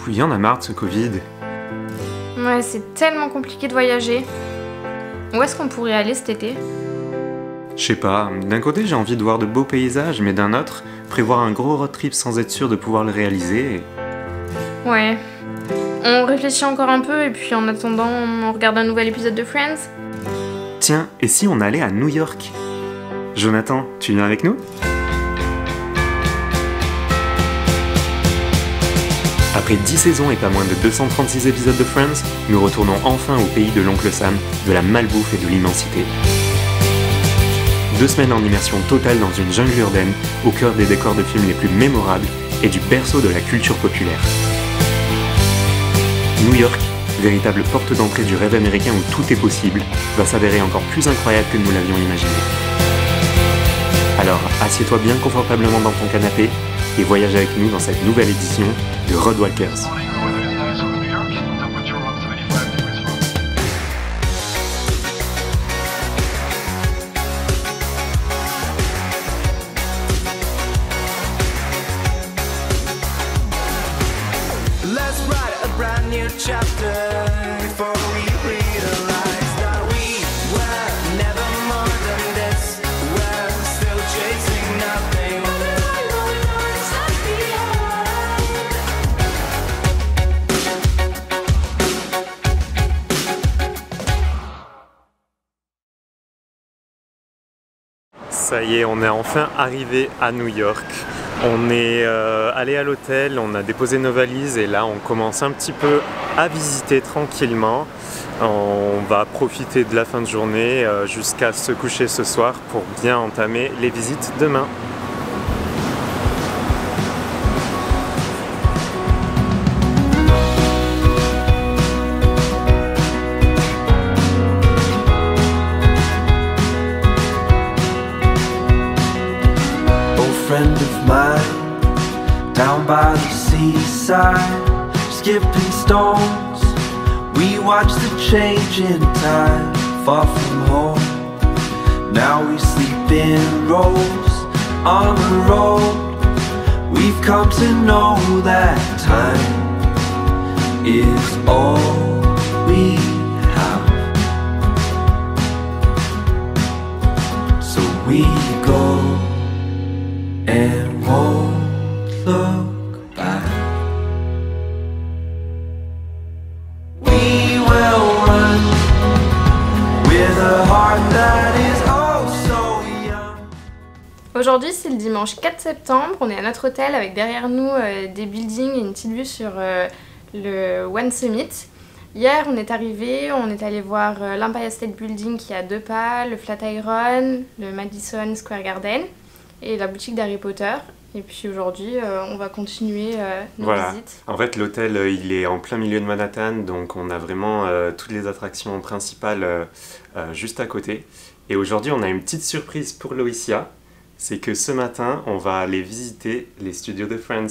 il y en a marre de ce Covid. Ouais, c'est tellement compliqué de voyager. Où est-ce qu'on pourrait aller cet été? Je sais pas, d'un côté j'ai envie de voir de beaux paysages, mais d'un autre, prévoir un gros road trip sans être sûr de pouvoir le réaliser. Ouais. On réfléchit encore un peu et puis en attendant, on regarde un nouvel épisode de Friends. Tiens, et si on allait à New York? Jonathan, tu viens avec nous? Après 10 saisons et pas moins de 236 épisodes de Friends, nous retournons enfin au pays de l'oncle Sam, de la malbouffe et de l'immensité. 2 semaines en immersion totale dans une jungle urbaine, au cœur des décors de films les plus mémorables et du berceau de la culture populaire. New York, véritable porte d'entrée du rêve américain où tout est possible, va s'avérer encore plus incroyable que nous l'avions imaginé. Alors, assieds-toi bien confortablement dans ton canapé et voyage avec nous dans cette nouvelle édition de Road Walkers. Let's write a brand new chapter before we realize that we were never more than this. We're still chasing nothing. Ça y est, on est enfin arrivé à New York. On est allé à l'hôtel, on a déposé nos valises et là on commence un petit peu à visiter tranquillement. On va profiter de la fin de journée jusqu'à se coucher ce soir pour bien entamer les visites demain. Friend of mine, down by the seaside, skipping stones, we watch the changing tide, far from home. Now we sleep in rows on the road. We've come to know that time is all we have. So we go and won't look back. We will run with a heart that is oh so young. Aujourd'hui, c'est le dimanche 4 septembre. On est à notre hôtel avec derrière nous des buildings et une petite vue sur le One Summit. Hier, on est arrivé, on est allé voir l'Empire State Building qui a 2 pas, le Flatiron, le Madison Square Garden et la boutique d'Harry Potter. Et puis aujourd'hui, on va continuer nos visites. En fait, l'hôtel, il est en plein milieu de Manhattan, donc on a vraiment toutes les attractions principales juste à côté. Et aujourd'hui, on a une petite surprise pour Loïcia, c'est que ce matin, on va aller visiter les studios de Friends.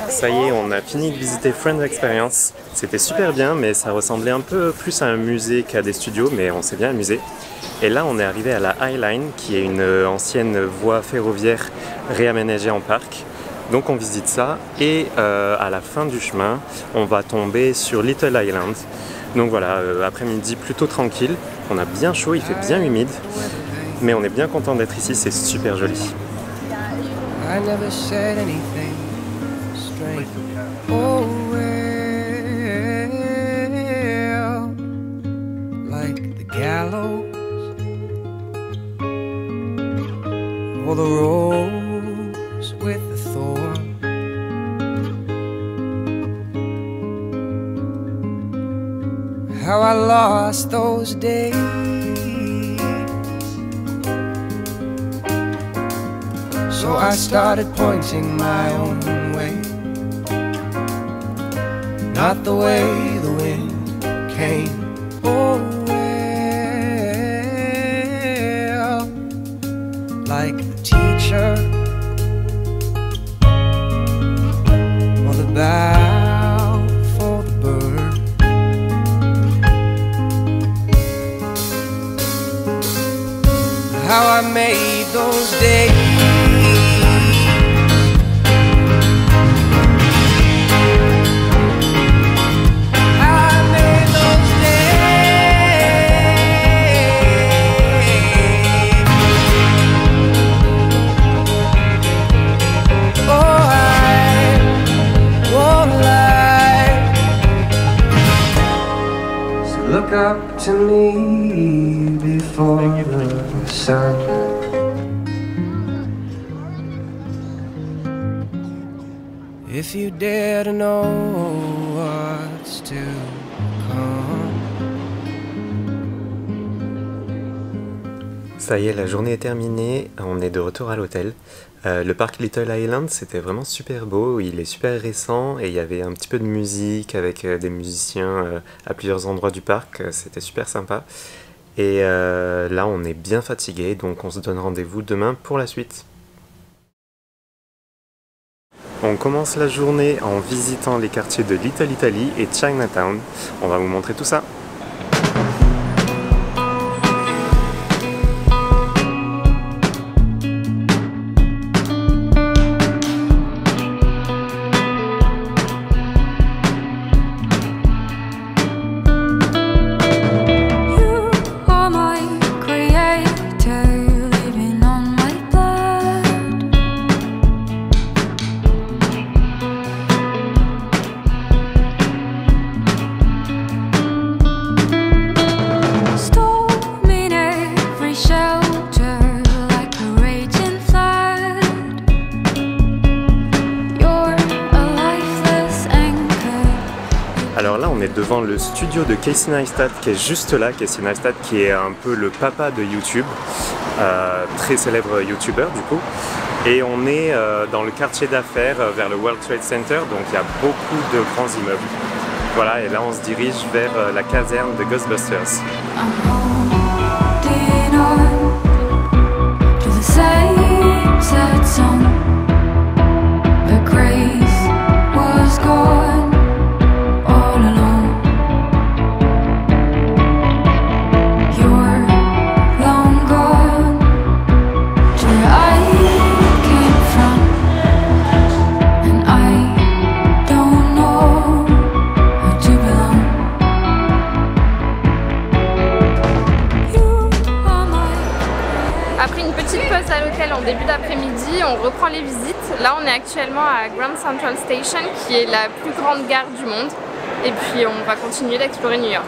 Ça y est, on a fini de visiter Friends Experience. C'était super bien, mais ça ressemblait un peu plus à un musée qu'à des studios, mais on s'est bien amusé. Et là on est arrivé à la High Line qui est une ancienne voie ferroviaire réaménagée en parc. Donc on visite ça et à la fin du chemin on va tomber sur Little Island. Donc voilà, après-midi plutôt tranquille, on a bien chaud, il fait bien humide, mais on est bien content d'être ici, c'est super joli. I never said anything strange. Oh, well, like the gallows or the rose with the thorn. How I lost those days. So I started pointing my own way, not the way the wind came. Oh, well, like the teacher or the bough for the bird. How I made those days. Look up to me before the sun. If you dare to know what's to come. Ça y est, la journée est terminée, on est de retour à l'hôtel. Le parc Little Island, c'était vraiment super beau, il est super récent et il y avait un petit peu de musique avec des musiciens à plusieurs endroits du parc, c'était super sympa. Et là, on est bien fatigué, donc on se donne rendez-vous demain pour la suite. On commence la journée en visitant les quartiers de Little Italy et Chinatown. On va vous montrer tout ça. Alors là on est devant le studio de Casey Neistat qui est juste là, Casey Neistat qui est un peu le papa de YouTube, très célèbre YouTuber du coup. Et on est dans le quartier d'affaires vers le World Trade Center, donc il y a beaucoup de grands immeubles. Voilà, et là on se dirige vers la caserne de Ghostbusters. Après une petite pause à l'hôtel en début d'après-midi, on reprend les visites. Là, on est actuellement à Grand Central Station, qui est la plus grande gare du monde. Et puis, on va continuer d'explorer New York.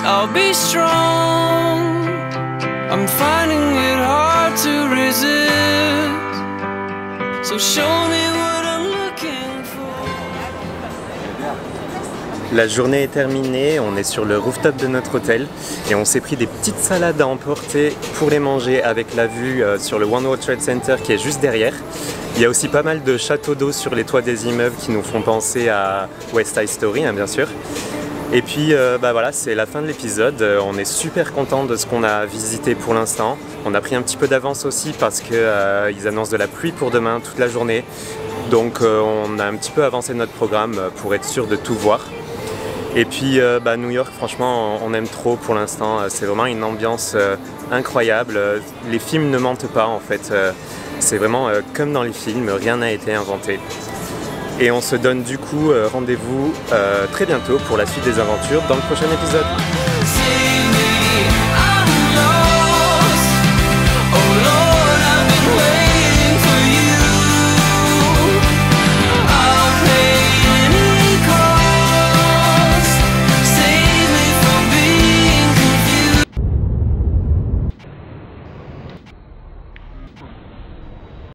I'll be strong. I'm finding it hard to resist. So show me what I'm looking for. La journée est terminée, on est sur le rooftop de notre hôtel et on s'est pris des petites salades à emporter pour les manger avec la vue sur le One World Trade Center qui est juste derrière. Il y a aussi pas mal de châteaux d'eau sur les toits des immeubles qui nous font penser à West Side Story, hein, bien sûr. Et puis voilà, c'est la fin de l'épisode. On est super content de ce qu'on a visité pour l'instant. On a pris un petit peu d'avance aussi parce qu'ils annoncent de la pluie pour demain toute la journée. Donc on a un petit peu avancé notre programme pour être sûr de tout voir. Et puis New York, franchement, on aime trop pour l'instant. C'est vraiment une ambiance incroyable. Les films ne mentent pas en fait. C'est vraiment comme dans les films, rien n'a été inventé. Et on se donne du coup rendez-vous très bientôt pour la suite des aventures dans le prochain épisode.